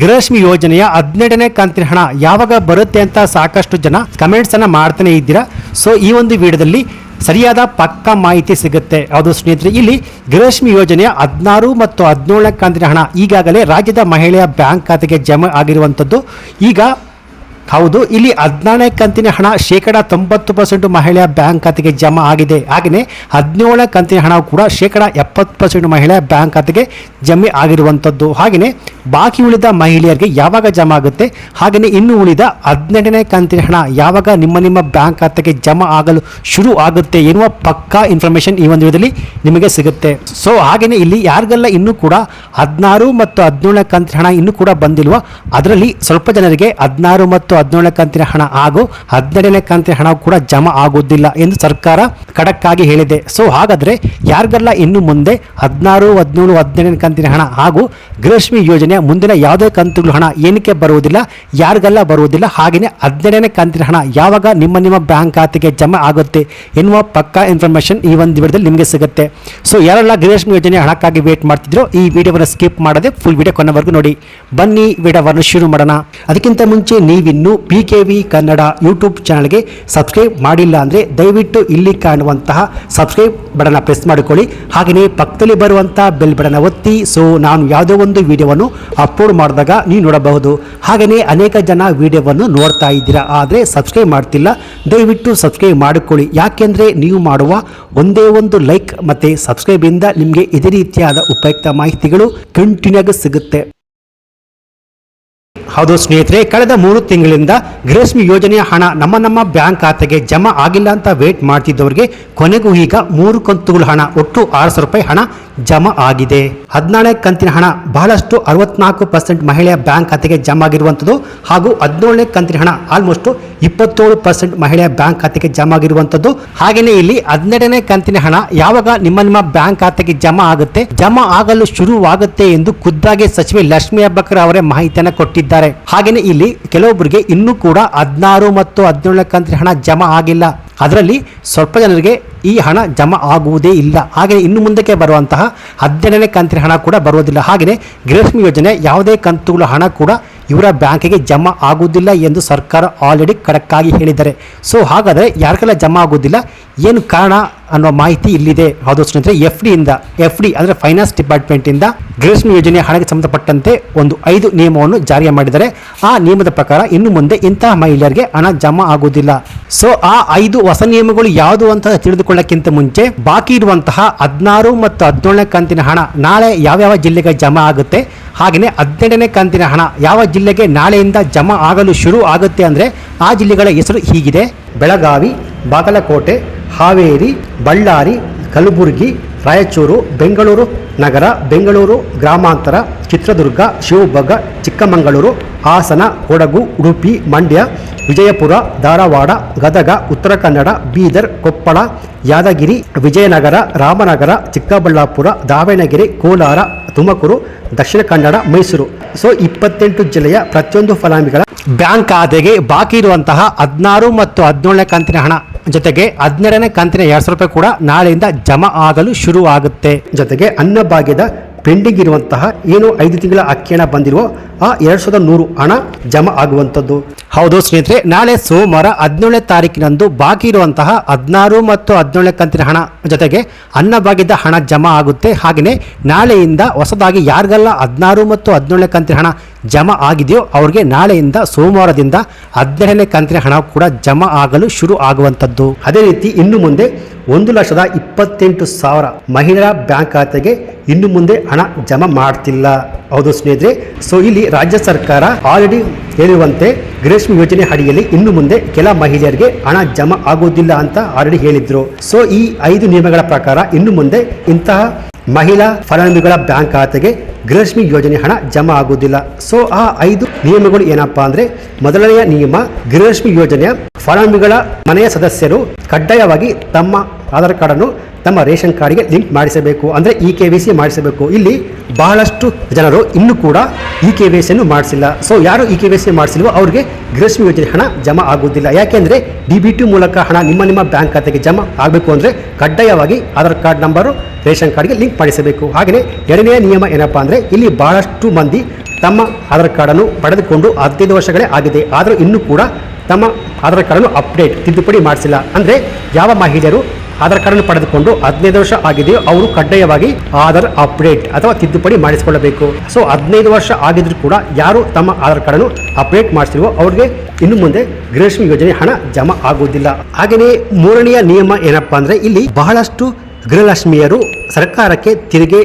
ಗೃಹಲಕ್ಷ್ಮಿ ಯೋಜನೆಯ 12ನೇ ಕಂತಿನ ಹಣ ಯಾವಾಗ ಬರುತ್ತೆ ಅಂತ ಸಾಕಷ್ಟು ಜನ ಕಮೆಂಟ್ಸ್ ಅನ್ನ ಮಾಡ್ತಾನೆ ಇದ್ದೀರಾ. ಸೊ ಈ ಒಂದು ವಿಡಿಯೋದಲ್ಲಿ ಸರಿಯಾದ ಪಕ್ಕಾ ಮಾಹಿತಿ ಸಿಗುತ್ತೆ. ಹೌದು ಸ್ನೇಹಿತರೆ, ಇಲ್ಲಿ ಗೃಹಲಕ್ಷ್ಮಿ ಯೋಜನೆಯ 16 ಮತ್ತು 17ನೇ ಕಂತಿನ ಹಣ ಈಗಾಗಲೇ ರಾಜ್ಯದ ಮಹಿಳೆಯ ಬ್ಯಾಂಕ್ ಖಾತೆಗೆ ಜಮಾ ಆಗಿರುವಂಥದ್ದು. ಈಗ ಹೌದು, ಇಲ್ಲಿ 14ನೇ ಕಂತಿನ ಹಣ 90% ಮಹಿಳೆಯ ಬ್ಯಾಂಕ್ ಖಾತೆಗೆ ಜಮಾ ಆಗಿದೆ. ಹಾಗೆಯೇ 17ನೇ ಕಂತಿನ ಹಣ ಕೂಡ 70% ಮಹಿಳೆಯ ಬ್ಯಾಂಕ್ ಖಾತೆಗೆ ಜಮೆ ಆಗಿರುವಂಥದ್ದು. ಹಾಗೆಯೇ ಬಾಕಿ ಉಳಿದ ಮಹಿಳೆಯರಿಗೆ ಯಾವಾಗ ಜಮಾ ಆಗುತ್ತೆ, ಹಾಗೆಯೇ ಇನ್ನು ಉಳಿದ 18ನೇ ಕಂತಿನ ಹಣ ಯಾವಾಗ ನಿಮ್ಮ ಬ್ಯಾಂಕ್ ಖಾತೆಗೆ ಜಮಾ ಆಗಲು ಶುರು ಆಗುತ್ತೆ ಎನ್ನುವ ಪಕ್ಕಾ ಇನ್ಫಾರ್ಮೇಷನ್ ಈ ಒಂದು ವಿಡಿಯೋದಲ್ಲಿ ನಿಮಗೆ ಸಿಗುತ್ತೆ. ಸೊ ಹಾಗೆಯೇ ಇಲ್ಲಿ ಯಾರಿಗೆಲ್ಲ ಇನ್ನೂ ಕೂಡ 16 ಮತ್ತು 17ನೇ ಕಂತಿನ ಹಣ ಇನ್ನೂ ಕೂಡ ಬಂದಿಲ್ವ, ಅದರಲ್ಲಿ ಸ್ವಲ್ಪ ಜನರಿಗೆ 16 ಮತ್ತು 17ನೇ ಕಂತಿನ ಹಣ ಹಾಗೂ 12ನೇ ಕಂತಿನ ಹಣ ಕೂಡ ಜಮಾ ಆಗುವುದಿಲ್ಲ ಎಂದು ಸರ್ಕಾರ ಖಡಕ್ ಆಗಿ ಹೇಳಿದೆ. ಸೊ ಹಾಗಾದ್ರೆ ಯಾರಿಗೆಲ್ಲ ಇನ್ನು ಮುಂದೆ 16, 17, 18ನೇ ಕಂತಿನ ಹಣ ಹಾಗೂ ಗೃಹಲಕ್ಷ್ಮಿ ಯೋಜನೆ ಮುಂದಿನ ಯಾವುದೇ ಕಂತುಗಳು ಹಣ ಏನಕ್ಕೆ ಬರುವುದಿಲ್ಲ, ಯಾರಿಗೆಲ್ಲ ಬರುವುದಿಲ್ಲ, ಹಾಗೆಯೇ 12ನೇ ಕಂತಿನ ಹಣ ಯಾವಾಗ ನಿಮ್ಮ ಬ್ಯಾಂಕ್ ಖಾತೆಗೆ ಜಮಾ ಆಗುತ್ತೆ ಎನ್ನುವ ಪಕ್ಕಾ ಇನ್ಫಾರ್ಮೇಷನ್ ಈ ಒಂದು ವಿಡಿಯೋದಲ್ಲಿ ನಿಮಗೆ ಸಿಗುತ್ತೆ. ಸೊ ಯಾರೆಲ್ಲ ಗೃಹಲಕ್ಷ್ಮಿ ಯೋಜನೆ ಹಣಕ್ಕಾಗಿ ವೇಟ್ ಮಾಡ್ತಿದ್ರು ಈ ವಿಡಿಯೋವನ್ನು ಸ್ಕಿಪ್ ಮಾಡದೆ ಫುಲ್ ವಿಡಿಯೋ ಕೊನೆವರೆಗೂ ನೋಡಿ. ಬನ್ನಿ ವಿಡಿಯೋವನ್ನು ಶುರು ಮಾಡೋಣ. ಅದಕ್ಕಿಂತ ಮುಂಚೆ ನೀವಿನ್ನು PKV ಕನ್ನಡ ಯೂಟ್ಯೂಬ್ ಚಾನಲ್ಗೆ ಸಬ್ಸ್ಕ್ರೈಬ್ ಮಾಡಿಲ್ಲ ಅಂದರೆ ದಯವಿಟ್ಟು ಇಲ್ಲಿ ಕಾಣುವಂತಹ ಸಬ್ಸ್ಕ್ರೈಬ್ ಬಟನ್ ಪ್ರೆಸ್ ಮಾಡಿಕೊಳ್ಳಿ. ಹಾಗೆಯೇ ಪಕ್ಕದಲ್ಲಿ ಬರುವಂತಹ ಬೆಲ್ ಬಟನ್ ಒತ್ತಿ. ಸೊ ನಾನು ಯಾವುದೋ ಒಂದು ವಿಡಿಯೋವನ್ನು ಅಪ್ಲೋಡ್ ಮಾಡಿದಾಗ ನೀವು ನೋಡಬಹುದು. ಹಾಗೆಯೇ ಅನೇಕ ಜನ ವಿಡಿಯೋವನ್ನು ನೋಡ್ತಾ ಇದ್ದೀರಾ, ಆದರೆ ಸಬ್ಸ್ಕ್ರೈಬ್ ಮಾಡ್ತಿಲ್ಲ. ದಯವಿಟ್ಟು ಸಬ್ಸ್ಕ್ರೈಬ್ ಮಾಡಿಕೊಳ್ಳಿ. ಯಾಕೆಂದರೆ ನೀವು ಮಾಡುವ ಒಂದೇ ಒಂದು ಲೈಕ್ ಮತ್ತು ಸಬ್ಸ್ಕ್ರೈಬಿಂದ ನಿಮಗೆ ಇದೇ ರೀತಿಯಾದ ಉಪಯುಕ್ತ ಮಾಹಿತಿಗಳು ಕಂಟಿನ್ಯೂ ಆಗಿ ಸಿಗುತ್ತೆ. ಹೌದು ಸ್ನೇಹಿತರೆ, ಕಳೆದ 3 ತಿಂಗಳಿಂದ ಗೃಹಲಕ್ಷ್ಮಿ ಯೋಜನೆಯ ಹಣ ನಮ್ಮ ಬ್ಯಾಂಕ್ ಖಾತೆಗೆ ಜಮಾ ಆಗಿಲ್ಲ ಅಂತ ವೇಟ್ ಮಾಡ್ತಿದ್ದವರಿಗೆ ಕೊನೆಗೂ ಈಗ 3 ಕಂತುಗಳ ಹಣ ಒಟ್ಟು 600 ರೂಪಾಯಿ ಹಣ ಜಮಾ ಆಗಿದೆ. 14ನೇ ಕಂತಿನ ಹಣ ಬಹಳಷ್ಟು 64% ಮಹಿಳೆಯ ಬ್ಯಾಂಕ್ ಖಾತೆಗೆ ಜಮಾ ಆಗಿರುವಂಥದ್ದು ಹಾಗೂ 17ನೇ ಕಂತಿನ ಹಣ ಆಲ್ಮೋಸ್ಟ್ 27% ಮಹಿಳೆಯ ಬ್ಯಾಂಕ್ ಖಾತೆಗೆ ಜಮಾ ಆಗಿರುವಂಥದ್ದು. ಹಾಗೆಯೇ ಇಲ್ಲಿ 12ನೇ ಕಂತಿನ ಹಣ ಯಾವಾಗ ನಿಮ್ಮ ಬ್ಯಾಂಕ್ ಖಾತೆಗೆ ಜಮಾ ಆಗುತ್ತೆ, ಜಮಾ ಆಗಲು ಶುರುವಾಗುತ್ತೆ ಎಂದು ಖುದ್ದಾಗಿ ಸಚಿವೆ ಲಕ್ಷ್ಮೀ ಹೆಬ್ಬಾಳ್ಕರ್ ಅವರೇ ಮಾಹಿತಿಯನ್ನು ಕೊಟ್ಟಿದ್ದಾರೆ. ಹಾಗೆಯೇ ಇಲ್ಲಿ ಕೆಲವೊಬ್ಬರಿಗೆ ಇನ್ನೂ ಕೂಡ 16 ಮತ್ತು 17ನೇ ಕಂತಿನ ಹಣ ಜಮಾ ಆಗಿಲ್ಲ. ಅದರಲ್ಲಿ ಸ್ವಲ್ಪ ಜನರಿಗೆ ಈ ಹಣ ಜಮಾ ಆಗುವುದೇ ಇಲ್ಲ. ಹಾಗೆ ಇನ್ನು ಮುಂದಕ್ಕೆ ಬರುವಂತಹ 12ನೇ ಕಂತಿನ ಹಣ ಕೂಡ ಬರುವುದಿಲ್ಲ. ಹಾಗೆಯೇ ಗೃಹಲಕ್ಷ್ಮಿ ಯೋಜನೆ ಯಾವುದೇ ಕಂತುಗಳ ಹಣ ಕೂಡ ಇವರ ಬ್ಯಾಂಕಿಗೆ ಜಮಾ ಆಗುವುದಿಲ್ಲ ಎಂದು ಸರ್ಕಾರ ಆಲ್ರೆಡಿ ಖಡಕ್ಕಾಗಿ ಹೇಳಿದ್ದಾರೆ. ಸೊ ಹಾಗಾದರೆ ಯಾರಿಗೆಲ್ಲ ಜಮಾ ಆಗುವುದಿಲ್ಲ, ಏನು ಕಾರಣ ಅನ್ನೋ ಮಾಹಿತಿ ಇಲ್ಲಿದೆ. ಹೌದು ಸ್ನೇಹಿತರೆ, ಎಫ್ ಡಿ ಅಂದರೆ ಫೈನಾನ್ಸ್ ಡಿಪಾರ್ಟ್ಮೆಂಟಿಂದ ಗೃಹಲಕ್ಷ್ಮಿ ಯೋಜನೆಯ ಹಣಕ್ಕೆ ಸಂಬಂಧಪಟ್ಟಂತೆ ಒಂದು 5 ನಿಯಮವನ್ನು ಜಾರಿ ಮಾಡಿದ್ದಾರೆ. ಆ ನಿಯಮದ ಪ್ರಕಾರ ಇನ್ನು ಮುಂದೆ ಇಂತಹ ಮಹಿಳೆಯರಿಗೆ ಹಣ ಜಮಾ ಆಗುವುದಿಲ್ಲ. ಸೊ ಆ 5 ಹೊಸ ನಿಯಮಗಳು ಯಾವುದು ಅಂತ ತಿಳಿದುಕೊಳ್ಳಕ್ಕಿಂತ ಮುಂಚೆ ಬಾಕಿ ಇರುವಂತಹ 16 ಮತ್ತು 17ನೇ ಕಂತಿನ ಹಣ ನಾಳೆ ಯಾವ್ಯಾವ ಜಿಲ್ಲೆಗೆ ಜಮಾ ಆಗುತ್ತೆ, ಹಾಗೆಯೇ 18ನೇ ಕಂತಿನ ಹಣ ಯಾವ ಜಿಲ್ಲೆಗೆ ನಾಳೆಯಿಂದ ಜಮಾ ಆಗಲು ಶುರು ಆಗುತ್ತೆ ಅಂದರೆ ಆ ಜಿಲ್ಲೆಗಳ ಹೆಸರು ಹೀಗಿದೆ: ಬೆಳಗಾವಿ, ಬಾಗಲಕೋಟೆ, ಹಾವೇರಿ, ಬಳ್ಳಾರಿ, ಕಲಬುರಗಿ, ರಾಯಚೂರು, ಬೆಂಗಳೂರು ನಗರ, ಬೆಂಗಳೂರು ಗ್ರಾಮಾಂತರ, ಚಿತ್ರದುರ್ಗ, ಶಿವಮೊಗ್ಗ, ಚಿಕ್ಕಮಗಳೂರು, ಹಾಸನ, ಕೊಡಗು, ಉಡುಪಿ, ಮಂಡ್ಯ, ವಿಜಯಪುರ, ಧಾರವಾಡ, ಗದಗ, ಉತ್ತರ ಕನ್ನಡ, ಬೀದರ್, ಕೊಪ್ಪಳ, ಯಾದಗಿರಿ, ವಿಜಯನಗರ, ರಾಮನಗರ, ಚಿಕ್ಕಬಳ್ಳಾಪುರ, ದಾವಣಗೆರೆ, ಕೋಲಾರ, ತುಮಕೂರು, ದಕ್ಷಿಣ ಕನ್ನಡ, ಮೈಸೂರು. ಸೊ 28 ಜಿಲ್ಲೆಯ ಪ್ರತಿಯೊಂದು ಫಲಾನುಭವಿಗಳ ಬ್ಯಾಂಕ್ ಖಾತೆಗೆ ಬಾಕಿ ಇರುವಂತಹ 16 ಮತ್ತು 17ನೇ ಕಂತಿನ ಹಣ ಜೊತೆಗೆ 12ನೇ ಕಂತಿನ 200 ರೂಪಾಯಿ ಕೂಡ ನಾಳೆಯಿಂದ ಜಮಾ ಆಗಲು ಶುರು ಆಗುತ್ತೆ. ಜೊತೆಗೆ ಅನ್ನಭಾಗ್ಯದ ಪೆಂಡಿಂಗ್ ಇರುವಂತಹ ಏನು 5 ತಿಂಗಳ ಅಕ್ಕಿ ಹಣ ಬಂದಿರುವ ಆ 2100 ಹಣ ಜಮಾ ಆಗುವಂಥದ್ದು. ಹೌದು ಸ್ನೇಹಿತರೆ, ನಾಳೆ ಸೋಮವಾರ 17ನೇ ತಾರೀಕಿನಂದು ಬಾಕಿ ಇರುವಂತಹ 16 ಮತ್ತು 17ನೇ ಕಂತಿನ ಹಣ ಜೊತೆಗೆ ಅನ್ನಭಾಗ್ಯದ ಹಣ ಜಮಾ ಆಗುತ್ತೆ. ಹಾಗೆಯೇ ನಾಳೆಯಿಂದ ಹೊಸದಾಗಿ ಯಾರಿಗೆಲ್ಲ 16 ಮತ್ತು 17ನೇ ಕಂತಿನ ಹಣ ಜಮಾ ಆಗಿದೆಯೋ ಅವ್ರಿಗೆ ನಾಳೆಯಿಂದ ಸೋಮವಾರದಿಂದ 12ನೇ ಕಂತಿನ ಹಣ ಕೂಡ ಜಮಾ ಆಗಲು ಶುರು ಆಗುವಂಥದ್ದು. ಅದೇ ರೀತಿ ಇನ್ನು ಮುಂದೆ 1,28,000 ಮಹಿಳಾ ಬ್ಯಾಂಕ್ ಖಾತೆಗೆ ಇನ್ನು ಮುಂದೆ ಹಣ ಜಮಾ ಮಾಡ್ತಿಲ್ಲ. ಹೌದು ಸ್ನೇಹಿತರೆ, ಸೊ ಇಲ್ಲಿ ರಾಜ್ಯ ಸರ್ಕಾರ ಆಲ್ರೆಡಿ ಹೇಳಿರುವಂತೆ ಗೃಹಲಕ್ಷ್ಮಿ ಯೋಜನೆ ಅಡಿಯಲ್ಲಿ ಇನ್ನು ಮುಂದೆ ಕೆಲ ಮಹಿಳೆಯರಿಗೆ ಹಣ ಜಮಾ ಆಗುವುದಿಲ್ಲ ಅಂತ ಆಲ್ರೆಡಿ ಹೇಳಿದ್ರು. ಸೊ ಈ 5 ನಿಯಮಗಳ ಪ್ರಕಾರ ಇನ್ನು ಮುಂದೆ ಇಂತಹ ಮಹಿಳಾ ಫಲಾನುಭವಿಗಳ ಬ್ಯಾಂಕ್ ಖಾತೆಗೆ ಗೃಹಲಕ್ಷ್ಮಿ ಯೋಜನೆ ಹಣ ಜಮಾ ಆಗುವುದಿಲ್ಲ. ಸೊ ಆ 5 ನಿಯಮಗಳು ಏನಪ್ಪಾ ಅಂದ್ರೆ, ಮೊದಲನೆಯ ನಿಯಮ, ಗೃಹಲಕ್ಷ್ಮಿ ಯೋಜನೆಯ ಫಲಾನುಭವಿಗಳ ಮನೆಯ ಸದಸ್ಯರು ಕಡ್ಡಾಯವಾಗಿ ತಮ್ಮ ಆಧಾರ್ ಕಾರ್ಡನ್ನು ತಮ್ಮ ರೇಷನ್ ಕಾರ್ಡ್ಗೆ ಲಿಂಕ್ ಮಾಡಿಸಬೇಕು, ಅಂದರೆ EKYC ಮಾಡಿಸಬೇಕು. ಇಲ್ಲಿ ಬಹಳಷ್ಟು ಜನರು ಇನ್ನೂ ಕೂಡ EKYCಯನ್ನು ಮಾಡಿಸಿಲ್ಲ. ಸೊ ಯಾರು EKYC ಮಾಡಿಸಿಲ್ವೋ ಅವ್ರಿಗೆ ಗೃಹಲಕ್ಷ್ಮಿ ಯೋಜನೆ ಹಣ ಜಮಾ ಆಗುವುದಿಲ್ಲ. ಯಾಕೆಂದರೆ DBT ಮೂಲಕ ಹಣ ನಿಮ್ಮ ಬ್ಯಾಂಕ್ ಖಾತೆಗೆ ಜಮಾ ಆಗಬೇಕು ಅಂದರೆ ಕಡ್ಡಾಯವಾಗಿ ಆಧಾರ್ ಕಾರ್ಡ್ ನಂಬರು ರೇಷನ್ ಕಾರ್ಡ್ಗೆ ಲಿಂಕ್ ಮಾಡಿಸಬೇಕು. ಹಾಗೆಯೇ ಎರಡನೆಯ ನಿಯಮ ಏನಪ್ಪಾ ಅಂದರೆ, ಇಲ್ಲಿ ಬಹಳಷ್ಟು ಮಂದಿ ತಮ್ಮ ಆಧಾರ್ ಕಾರ್ಡನ್ನು ಪಡೆದುಕೊಂಡು 15 ವರ್ಷಗಳೇ ಆಗಿದೆ, ಆದರೂ ಇನ್ನೂ ಕೂಡ ತಮ್ಮ ಆಧಾರ್ ಕಾರ್ಡನ್ನು ಅಪ್ಡೇಟ್ ತಿದ್ದುಪಡಿ ಮಾಡಿಸಿಲ್ಲ. ಅಂದರೆ ಯಾವ ಮಹಿಳೆಯರು ಆಧಾರ್ ಕಾರ್ಡನ್ನು ಪಡೆದುಕೊಂಡು 15 ವರ್ಷ ಆಗಿದೆಯೋ ಅವರು ಕಡ್ಡಾಯವಾಗಿ ಆಧಾರ್ ಅಪ್ಡೇಟ್ ಅಥವಾ ತಿದ್ದುಪಡಿ ಮಾಡಿಸಿಕೊಳ್ಳಬೇಕು. ಸೊ 15 ವರ್ಷ ಆಗಿದ್ರು ಕೂಡ ಯಾರು ತಮ್ಮ ಆಧಾರ್ ಕಾರ್ಡನ್ನು ಅಪ್ಡೇಟ್ ಮಾಡಿಸಿಲ್ವೋ ಅವ್ರಿಗೆ ಇನ್ನು ಮುಂದೆ ಗೃಹಲಕ್ಷ್ಮಿ ಯೋಜನೆ ಹಣ ಜಮಾ ಆಗುವುದಿಲ್ಲ. ಹಾಗೆಯೇ ಮೂರನೆಯ ನಿಯಮ ಏನಪ್ಪಾ ಅಂದರೆ ಇಲ್ಲಿ ಬಹಳಷ್ಟು ಗೃಹಲಕ್ಷ್ಮಿಯರು ಸರ್ಕಾರಕ್ಕೆ ತೆರಿಗೆ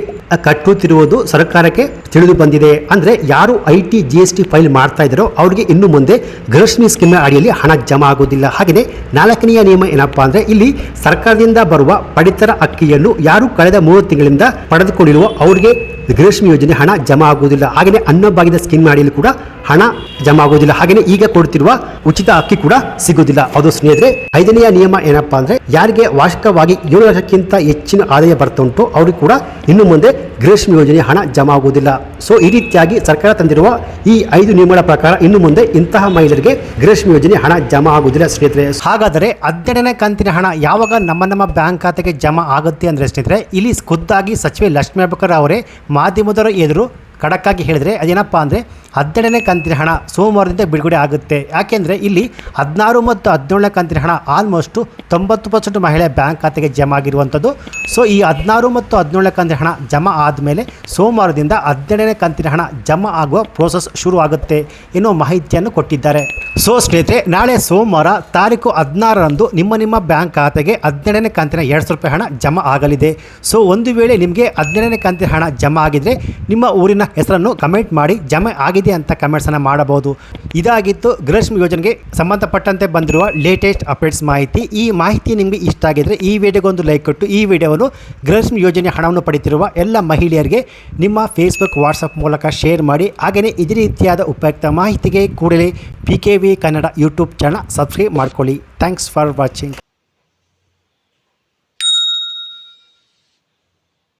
ಕಟ್ಟುತ್ತಿರುವುದು ಸರ್ಕಾರಕ್ಕೆ ತಿಳಿದು ಬಂದಿದೆ. ಅಂದರೆ ಯಾರು IT GST ಫೈಲ್ ಮಾಡ್ತಾ ಇದ್ದಾರೋ ಅವರಿಗೆ ಇನ್ನು ಮುಂದೆ ಗೃಹಲಕ್ಷ್ಮಿ ಸ್ಕೀಮ್ ಅಡಿಯಲ್ಲಿ ಹಣ ಜಮಾ ಆಗುವುದಿಲ್ಲ. ಹಾಗೆಯೇ 4ನೆಯ ನಿಯಮ ಏನಪ್ಪಾ ಅಂದರೆ ಇಲ್ಲಿ ಸರ್ಕಾರದಿಂದ ಬರುವ ಪಡಿತರ ಅಕ್ಕಿಯನ್ನು ಯಾರು ಕಳೆದ 3 ತಿಂಗಳಿಂದ ಪಡೆದುಕೊಂಡಿರುವ ಅವರಿಗೆ ಗೃಹಲಕ್ಷ್ಮಿ ಯೋಜನೆ ಹಣ ಜಮಾ ಆಗುವುದಿಲ್ಲ. ಹಾಗೆಯೇ ಅನ್ನಭಾಗ್ಯದ ಸ್ಕೀಮ್ ಅಡಿಯಲ್ಲಿ ಕೂಡ ಹಣ ಜಮಾ ಆಗುವುದಿಲ್ಲ. ಹಾಗೆಯೇ ಈಗ ಕೊಡುತ್ತಿರುವ ಉಚಿತ ಅಕ್ಕಿ ಕೂಡ ಸಿಗುವುದಿಲ್ಲ. ಅದು ಸ್ನೇಹಿತರೆ 5ನೆಯ ನಿಯಮ ಏನಪ್ಪಾ ಅಂದರೆ ಯಾರಿಗೆ ವಾರ್ಷಿಕವಾಗಿ 7 ಲಕ್ಷಕ್ಕಿಂತ ಹೆಚ್ಚಿನ ಆದಾಯ ಬರ್ತಾ ಉಂಟು ಅವ್ರಿಗೆ ಕೂಡ ಇನ್ನು ಮುಂದೆ ಗೃಹಲಕ್ಷ್ಮಿ ಯೋಜನೆ ಹಣ ಜಮಾ ಆಗುವುದಿಲ್ಲ. ಸೊ ಈ ರೀತಿಯಾಗಿ ಸರ್ಕಾರ ತಂದಿರುವ ಈ 5 ನಿಯಮಗಳ ಪ್ರಕಾರ ಇನ್ನು ಮುಂದೆ ಇಂತಹ ಮಹಿಳೆಯರಿಗೆ ಗೃಹಲಕ್ಷ್ಮಿ ಯೋಜನೆ ಹಣ ಜಮಾ ಆಗುವುದಿಲ್ಲ ಸ್ನೇಹಿತರೆ. ಹಾಗಾದರೆ 12ನೇ ಕಂತಿನ ಹಣ ಯಾವಾಗ ನಮ್ಮ ಬ್ಯಾಂಕ್ ಖಾತೆಗೆ ಜಮಾ ಆಗುತ್ತೆ ಅಂದರೆ ಸ್ನೇಹಿತರೆ ಇಲ್ಲಿ ಖುದ್ದಾಗಿ ಸಚಿವೆ ಲಕ್ಷ್ಮೀ ಹೆಬ್ಬಾಳ್ಕರ್ ಅವರೇ ಮಾಧ್ಯಮದವರ ಎದುರು ಖಡಕ್ಕಾಗಿ ಹೇಳಿದರೆ ಅದೇನಪ್ಪ ಅಂದರೆ 12ನೇ ಕಂತಿನ ಹಣ ಸೋಮವಾರದಿಂದ ಬಿಡುಗಡೆ ಆಗುತ್ತೆ. ಯಾಕೆಂದರೆ ಇಲ್ಲಿ 16 ಮತ್ತು 17ನೇ ಕಂತಿನ ಹಣ ಆಲ್ಮೋಸ್ಟು 90% ಮಹಿಳೆ ಬ್ಯಾಂಕ್ ಖಾತೆಗೆ ಜಮಾ ಆಗಿರುವಂಥದ್ದು. ಸೊ ಈ 16 ಮತ್ತು 17ನೇ ಕಂತಿನ ಹಣ ಜಮಾ ಆದಮೇಲೆ ಸೋಮವಾರದಿಂದ 12ನೇ ಕಂತಿನ ಹಣ ಜಮಾ ಆಗುವ ಪ್ರೋಸೆಸ್ ಶುರು ಆಗುತ್ತೆ ಎನ್ನುವ ಮಾಹಿತಿಯನ್ನು ಕೊಟ್ಟಿದ್ದಾರೆ. ಸೊ ಸ್ನೇಹಿತರೆ ನಾಳೆ ಸೋಮವಾರ ತಾರೀಕು 16ರಂದು ನಿಮ್ಮ ಬ್ಯಾಂಕ್ ಖಾತೆಗೆ 12ನೇ ಕಂತಿನ 200 ರೂಪಾಯಿ ಹಣ ಜಮಾ ಆಗಲಿದೆ. ಸೊ ಒಂದು ವೇಳೆ ನಿಮಗೆ 12ನೇ ಕಂತಿನ ಹಣ ಜಮಾ ಆಗಿದ್ರೆ ನಿಮ್ಮ ಊರಿನ ಹೆಸರನ್ನು ಕಮೆಂಟ್ ಮಾಡಿ ಜಮಾ ಆಗಿದೆ ಅಂತ ಕಮೆಂಟ್ಸನ್ನು ಮಾಡಬಹುದು. ಇದಾಗಿತ್ತು ಗೃಹಲಕ್ಷ್ಮಿ ಯೋಜನೆಗೆ ಸಂಬಂಧಪಟ್ಟಂತೆ ಬಂದಿರುವ ಲೇಟೆಸ್ಟ್ ಅಪ್ಡೇಟ್ಸ್ ಮಾಹಿತಿ. ಈ ಮಾಹಿತಿ ನಿಮಗೆ ಇಷ್ಟ ಆಗಿದ್ರೆ ಈ ವಿಡಿಯೋಗೊಂದು ಲೈಕ್ ಕೊಟ್ಟು ಈ ವಿಡಿಯೋವನ್ನು ಗೃಹಲಕ್ಷ್ಮಿ ಯೋಜನೆ ಹಣವನ್ನು ಪಡೆಯುತ್ತಿರುವ ಎಲ್ಲ ಮಹಿಳೆಯರಿಗೆ ನಿಮ್ಮ ಫೇಸ್ಬುಕ್ ವಾಟ್ಸಪ್ ಮೂಲಕ ಶೇರ್ ಮಾಡಿ. ಹಾಗೆಯೇ ಇದೇ ರೀತಿಯಾದ ಉಪಯುಕ್ತ ಮಾಹಿತಿಗೆ ಕೂಡಲೇ PKV Kannada YouTube channel subscribe ಮಾಡ್ಕೊಳ್ಳಿ. Thanks for watching.